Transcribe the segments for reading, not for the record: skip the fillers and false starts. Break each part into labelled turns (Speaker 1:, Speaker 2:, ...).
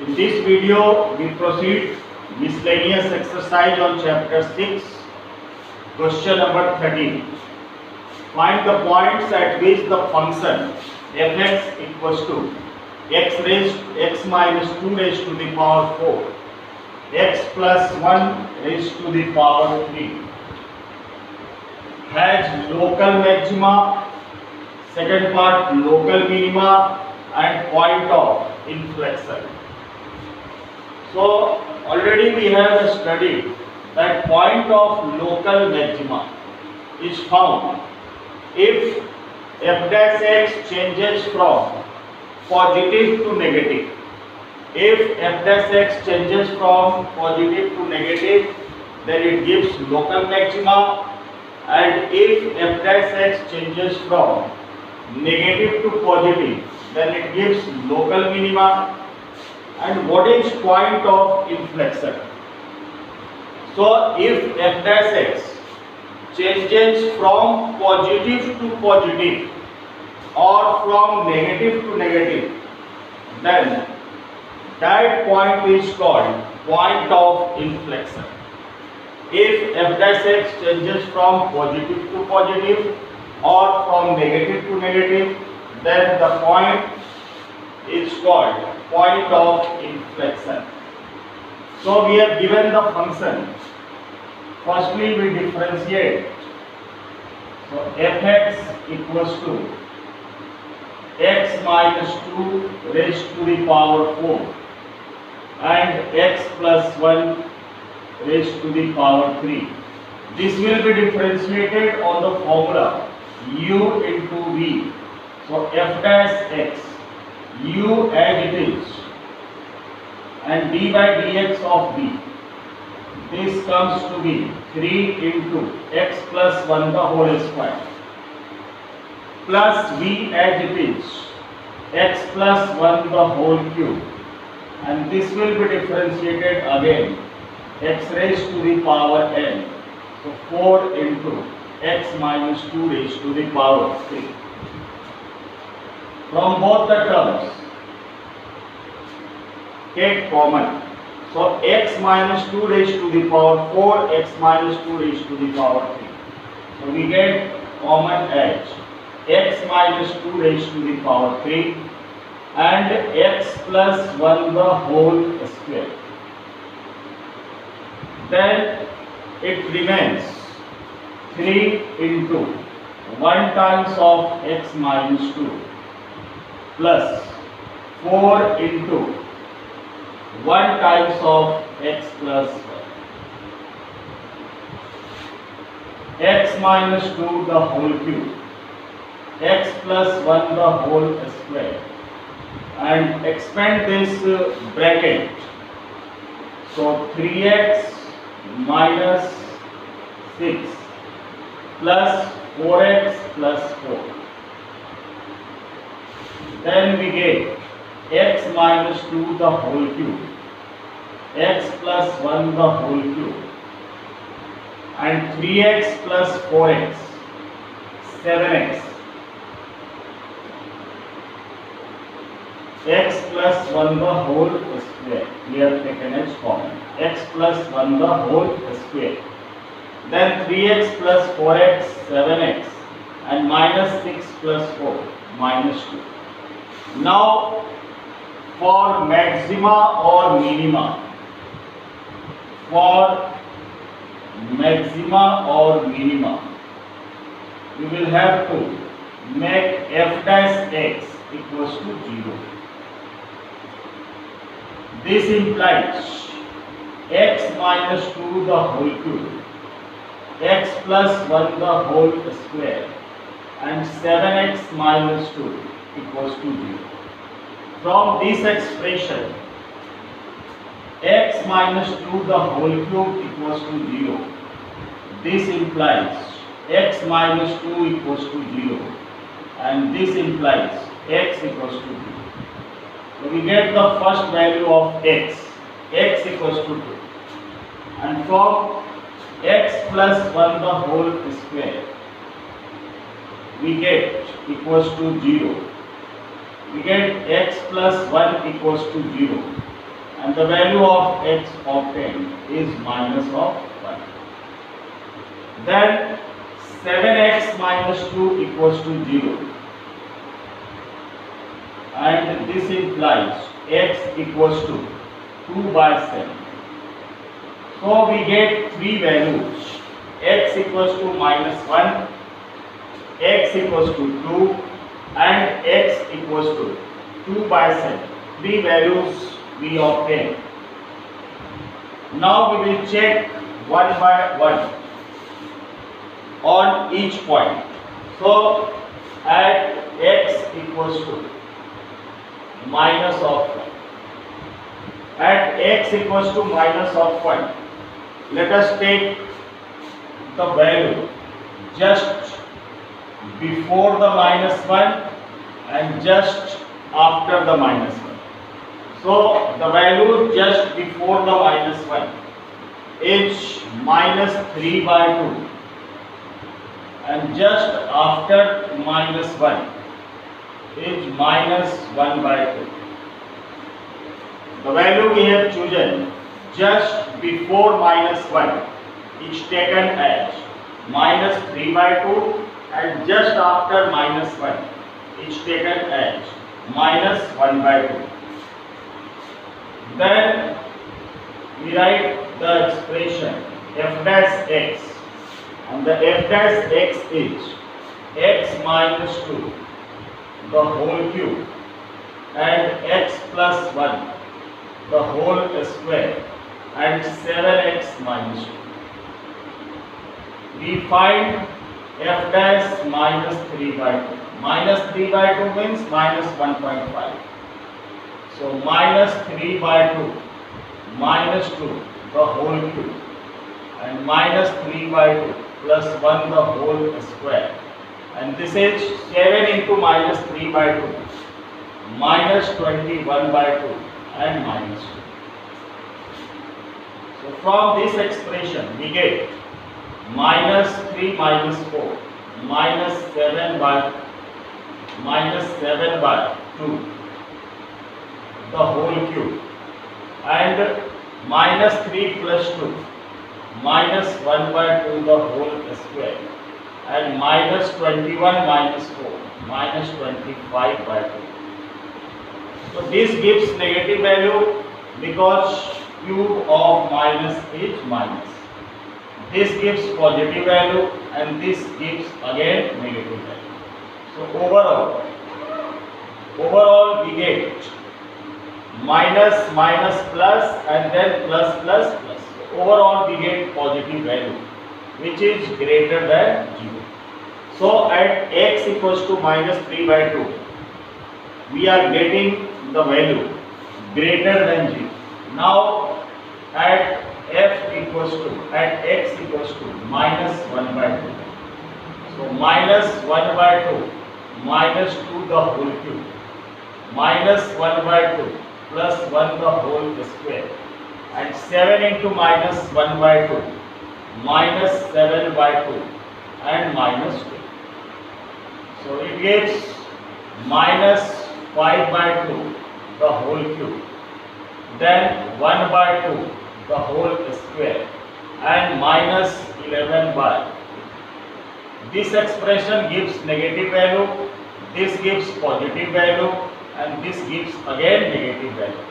Speaker 1: In this video, we proceed miscellaneous exercise on chapter 6, question number 13. Find the points at which the function fx equals to x minus 2 raised to the power 4, x plus 1 raised to the power 3 has local maxima, second part local minima and point of inflection. So already we have studied that point of local maxima is found if f dash x changes from positive to negative. If f dash x changes from positive to negative, then it gives local maxima, and if f dash x changes from negative to positive, then it gives local minima. And what is point of inflection? So if f dash x changes from positive to positive or from negative to negative, then that point is called point of inflection. If f dash x changes from positive to positive or from negative to negative, then the point is called point of inflection. So we have given the function. Firstly we differentiate. So fx equals to x minus 2 raised to the power 4 and x plus 1 raised to the power 3. This will be differentiated on the formula u into v. So f dash x, u as it is, and d by dx of v. This comes to be 3 into x plus 1 the whole square plus v as it is, x plus 1 the whole cube, and this will be differentiated again, x raised to the power n. So 4 into x minus 2 raised to the power 3. From both the terms, take common. So x minus 2 raised to the power 4, x minus 2 raised to the power 3. So we get common as x minus 2 raised to the power 3 and x plus 1 the whole square. Then it remains 3 into 1 times of x minus 2 plus 4 into 1 times of x plus 1. X minus 2 the whole cube, x plus 1 the whole square, and expand this bracket. So 3x minus 6 plus 4x plus 4. Then we get x minus 2 the whole cube, x plus 1 the whole cube, and 3x plus 4x, 7x, x plus 1 the whole square, we have taken as common, x plus 1 the whole square, then 3x plus 4x, 7x, and minus 6 plus 4, minus 2. Now for maxima or minima, we will have to make f dash x equals to 0. This implies x minus 2 the whole cube, x plus 1 the whole square, and 7x minus 2 equals to 0. From this expression, x minus 2 the whole cube equals to 0. This implies x minus 2 equals to 0, and this implies x equals to 2. So we get the first value of x equals to 2, and from x plus 1 the whole square, we get equals to 0. We get x plus 1 equals to 0. and the value of x obtained is minus of 1. Then 7x minus 2 equals to 0, and this implies x equals to 2 by 7. So we get three values: x equals to minus 1, x equals to 2, and x equals to 2 by 7. Three values we obtain. Now we will check one by one on each point. So at x equals to minus of 1, at x equals to minus of 1, let us take the value just before the minus 1 and just after the minus 1. So the value just before the minus 1 is minus 3 by 2, and just after minus 1 is minus 1 by 2. The value we have chosen just before minus 1 is taken as minus 3 by 2, and just after minus 1 is taken as minus 1 by 2. Then we write the expression f dash x, and the f dash x is x minus 2 the whole cube and x plus 1 the whole square and 7x minus 2. We find f dash minus 3 by 2. Minus 3 by 2 means minus 1.5. So minus 3 by 2 minus 2 the whole cube and minus 3 by 2 plus 1 the whole square, and this is 7 into minus 3 by 2 minus 21 by 2 and minus 2. So from this expression we get minus 3 minus 4 minus 7 by 2 the whole cube, and minus 3 plus 2 minus 1 by 2 the whole square, and minus 21 minus 4 minus 25 by 2. So this gives negative value because cube of minus is minus. This gives positive value and this gives again negative value. So overall we get minus minus plus and then plus plus plus. So overall we get positive value which is greater than 0. So at x equals to minus 3 by 2 we are getting the value greater than 0. Now at x equals to minus 1 by 2. So minus 1 by 2 minus 2 the whole cube minus 1 by 2 plus 1 the whole square, and 7 into minus 1 by 2 minus 7 by 2 and minus 2. So it gives minus 5 by 2 the whole cube, then 1 by 2 the whole square and minus 11 by 2. This expression gives negative value, this gives positive value, and this gives again negative value.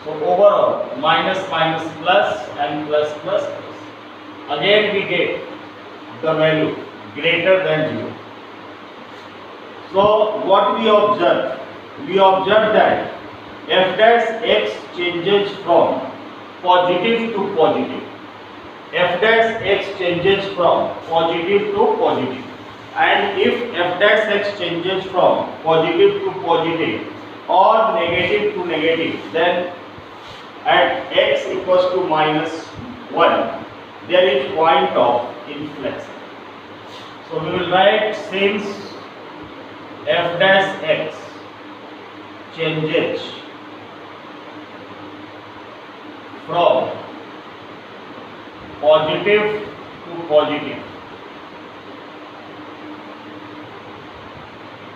Speaker 1: So overall minus minus plus and plus plus plus. Again we get the value greater than 0. So what we observe? We observe that f dash x changes from positive to positive. F dash x changes from positive to positive. And if f dash x changes from positive to positive or negative to negative, then at x equals to minus 1 there is point of inflection. So we will write, since f dash x changes from positive to positive,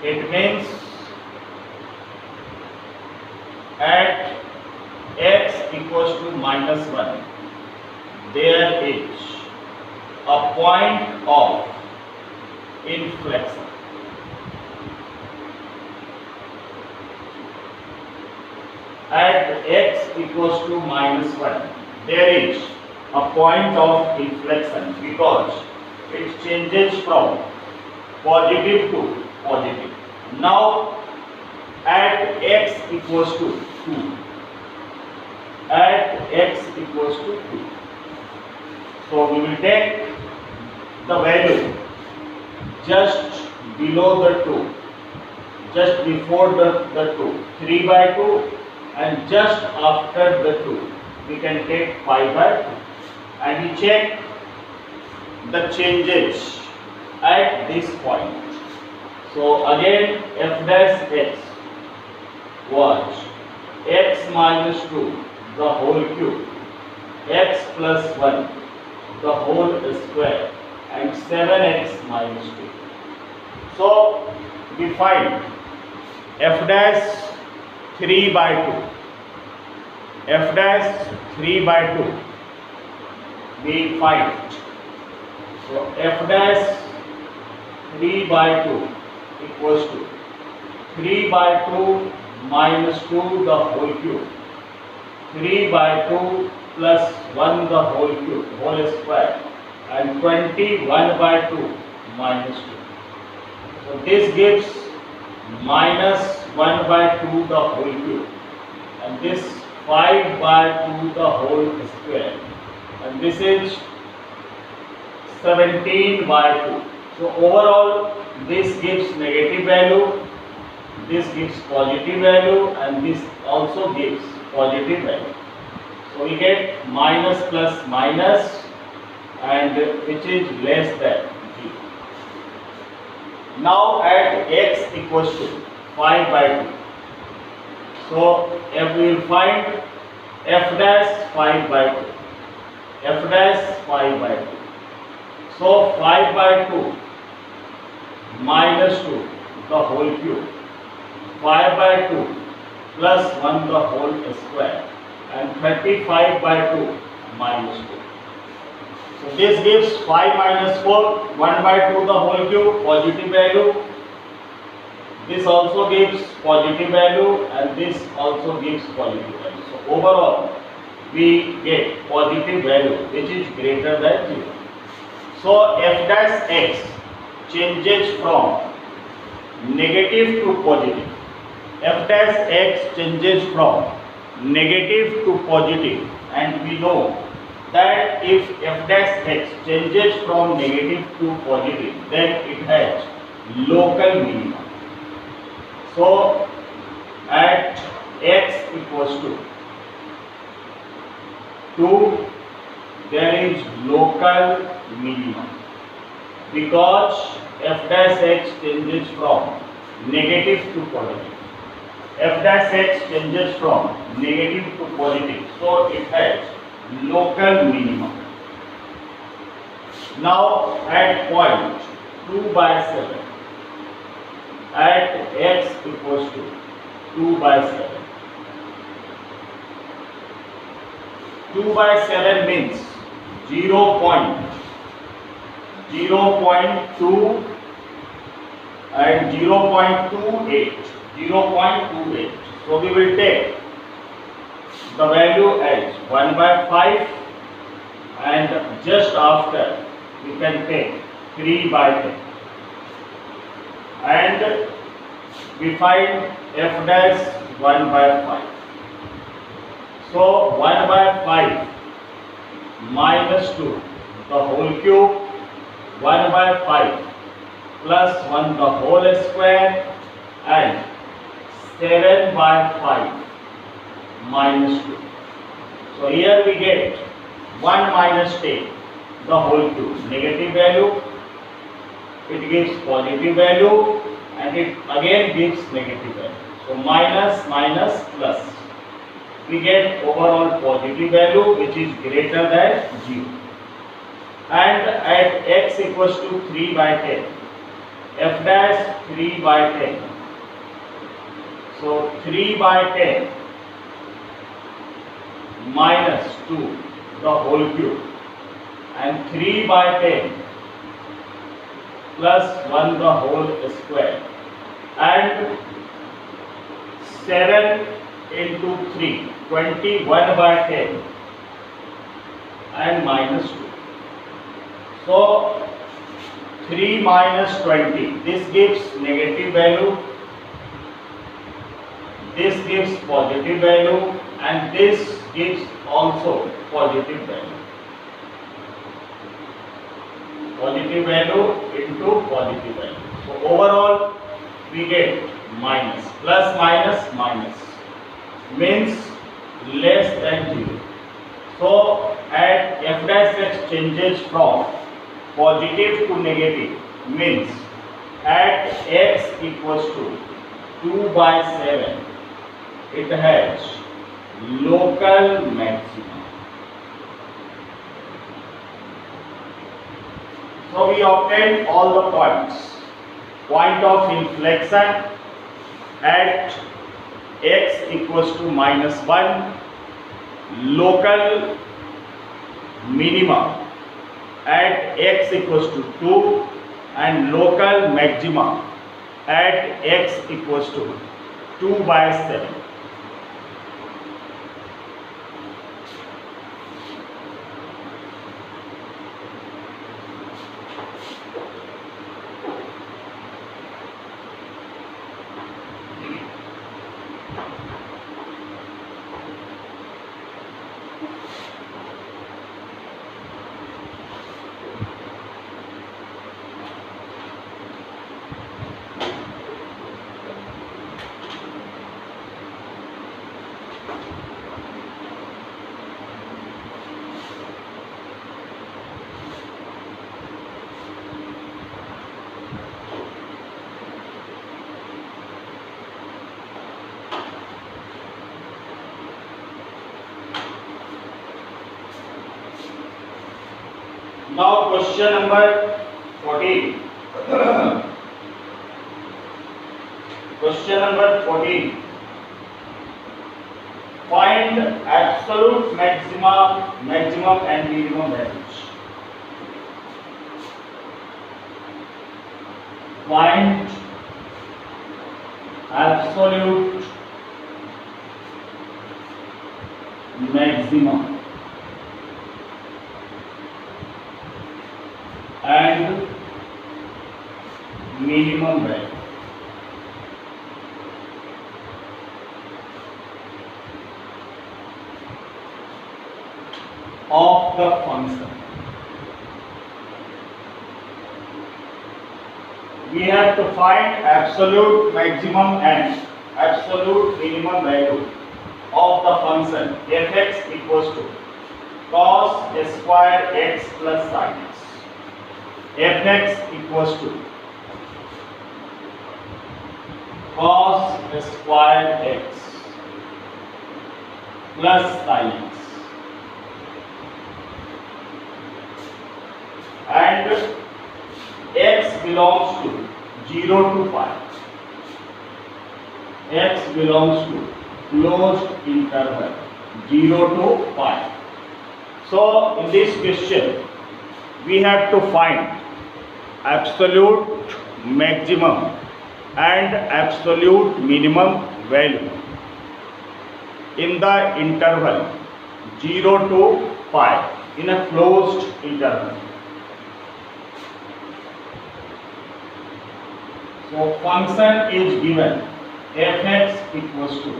Speaker 1: it means at x equals to -1, there is a point of inflection. At x equals to -1, there is a point of inflection because it changes from positive to positive. Now at x equals to 2, at x equals to 2, so we will take the value just below the 2, just before the 2, 3/2, and just after the 2 we can take 5/2, and we check the changes at this point. So again f dash x was x minus 2 the whole cube, x plus 1 the whole square, and 7x minus 2. So we find f dash 3/2, f dash 3/2 we find. So f dash 3/2 equals to 3/2 minus 2 the whole cube, 3/2 plus 1 the whole cube, whole square, and 21/2 minus 2. So this gives minus 1/2 the whole cube, and this 5/2 the whole square, and this is 17/2. So overall this gives negative value, this gives positive value, and this also gives positive value. So we get minus plus minus, and which is less than 0. Now at x equals to 5/2. So if we will find f dash 5/2, f dash 5/2. So 5/2 minus 2 the whole cube, 5/2 plus 1 the whole square, and 35/2 minus 2. So this gives 5 minus 4, 1/2 the whole cube, positive value. This also gives positive value, and this also gives positive value. So overall we get positive value which is greater than 0. So f dash x changes from negative to positive. F dash x changes from negative to positive, and we know that if f dash x changes from negative to positive, then it has local minimum. So at x equals to 2, there is local minimum, because f dash x changes from negative to positive. F dash x changes from negative to positive, so it has local minimum. Now at point 2/7, at x equals to 2/7. 2/7 means 0.2 and 0.28. 0.28. So we will take the value as 1/5, and just after we can take 3/10, and we find f dash 1/5. So 1/5 minus 2 the whole cube, 1/5 plus 1 the whole square, and 7/5 minus 2. So here we get 1 minus 10 the whole cube, negative value, it gives positive value, and it again gives negative value. So minus minus plus, we get overall positive value which is greater than 0. And at x equals to 3/10, f dash 3/10. So 3/10 minus 2 the whole cube and 3 by 10 plus 1 the whole square and 7 into 3 21 by 10 and minus 2. So 3 minus 20, this gives negative value, this gives positive value, and this gives also positive value. Positive value into positive value. So overall we get minus. Plus minus minus means less than 0. So at f dash x changes from positive to negative means at x equals to 2 by 7 it has local maximum. So we obtained all the points. Point of inflection at x equals to minus 1, local minimum at x equals to 2 and local maximum at x equals to 2 by 7. Now question number 14. Question number 14. Find absolute maximum and minimum values. Find absolute maximum and minimum value. Of the function. We have to find absolute maximum and absolute minimum value of the function f(x) equals to cos square x plus sin x. f(x) equals to cos square x plus sin x. And x belongs to 0 to 5. X belongs to closed interval 0 to 5. So in this question we have to find absolute maximum and absolute minimum value in the interval 0 to 5 in a closed interval. So function is given f(x) equals to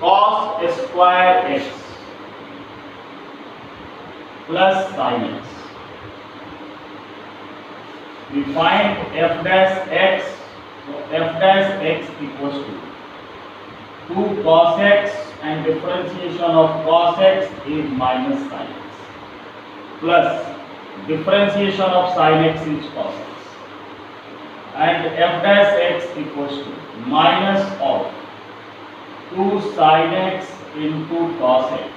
Speaker 1: cos square x plus sin x. We find f dash x. So f dash x equals to 2 cos x and differentiation of cos x is minus sin x plus differentiation of sin x is cos x. And f dash x equals to minus of 2 sin x into cos x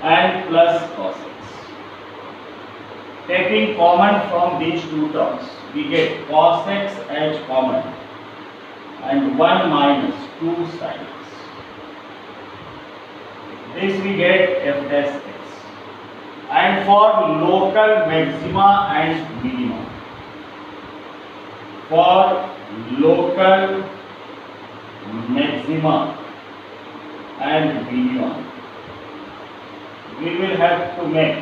Speaker 1: and plus cos x. Taking common from these two terms, we get cos x as common and 1 minus 2 sin x. This we get f dash x. And for local maxima and minima, for local maxima and minima, we will have to make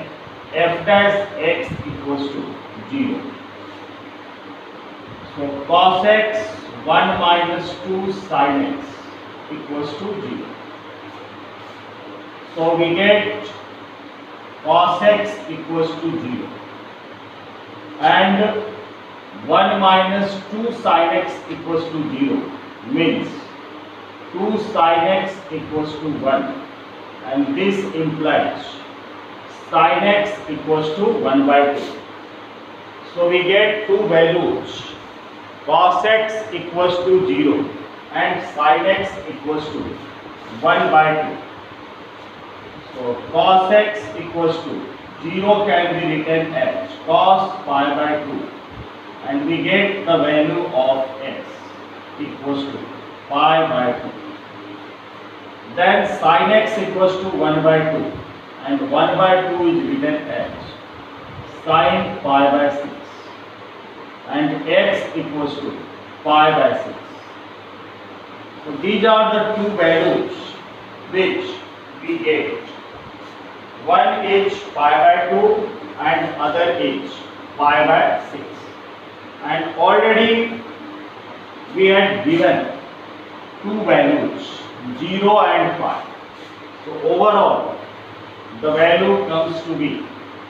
Speaker 1: f dash x equals to 0. So cos x 1 minus 2 sin x equals to 0. So we get cos x equals to 0 and 1 minus 2 sin x equals to 0 means 2 sin x equals to 1, and this implies sin x equals to 1 by 2. So we get two values, cos x equals to 0 and sin x equals to 1 by 2. So cos x equals to 0 can be written as cos pi by 2, and we get the value of x equals to pi by 2. Then sin x equals to 1 by 2, and 1 by 2 is written as sin pi by 6, and x equals to pi by 6. So these are the two values which we get. One is pi by 2 and other is pi by 6. And already we had given two values, 0 and pi. So overall the value comes to be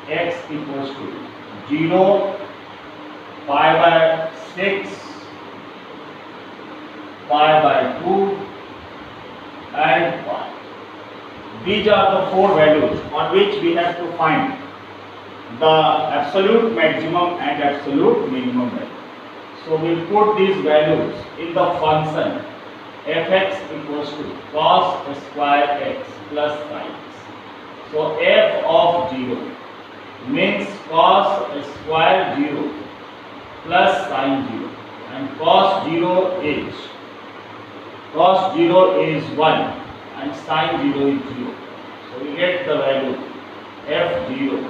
Speaker 1: x equals to 0, pi by 6, pi by 2 and pi. These are the four values on which we have to find the absolute maximum and absolute minimum value. So we put these values in the function fx equals to cos square x plus sin x. So f of 0 means cos square 0 plus sin 0, and cos 0 is 1 and sin 0 is 0. So we get the value f0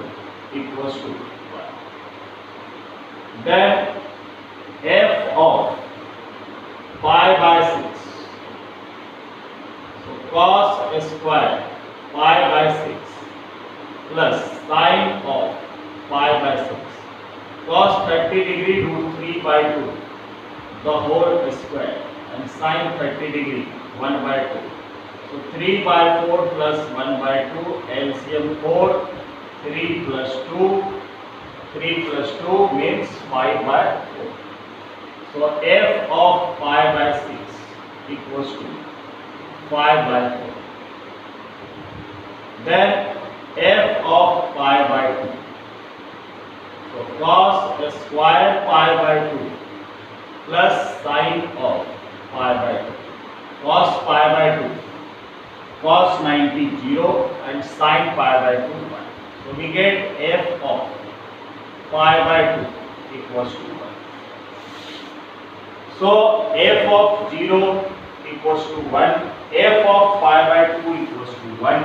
Speaker 1: equals to 1. Then f of pi by 6. So cos square pi by 6 plus sin of pi by 6. Cos 30 degree root 3 by 2 the whole square, and sin 30 degree 1 by 2. So 3 by 4 plus 1 by 2, LCM 4, 3 plus 2, 3 plus 2 means 5 by 4. So f of pi by 6 equals to 5 by 4. Then f of pi by 2. So cos square pi by 2 plus sin of pi by 2. Cos pi by 2, cos 90 0 and sin pi by 2 1. So we get f of pi by 2 equals to 1. So f of 0 equals to 1, f of pi by 2 equals to 1,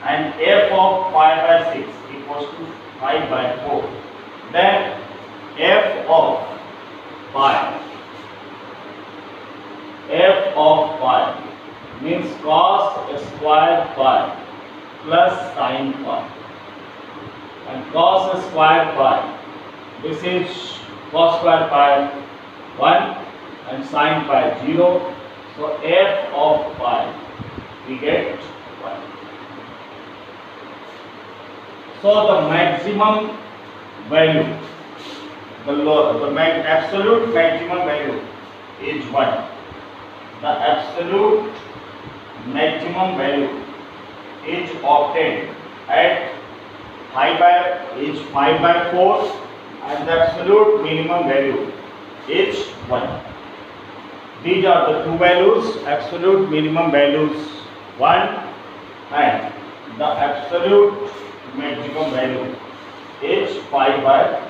Speaker 1: and f of pi by 6 equals to 5 by 4. Then f of pi means cos square pi plus sin pi, and cos square pi, this is cos square pi 1 and sin pi 0. So f of pi we get 1. So the maximum value, the absolute maximum value is 1. The absolute maximum value is obtained at pi by is 5 by 4, and the absolute minimum value is 1. These are the two values, absolute minimum values 1 and the absolute maximum value is 5 by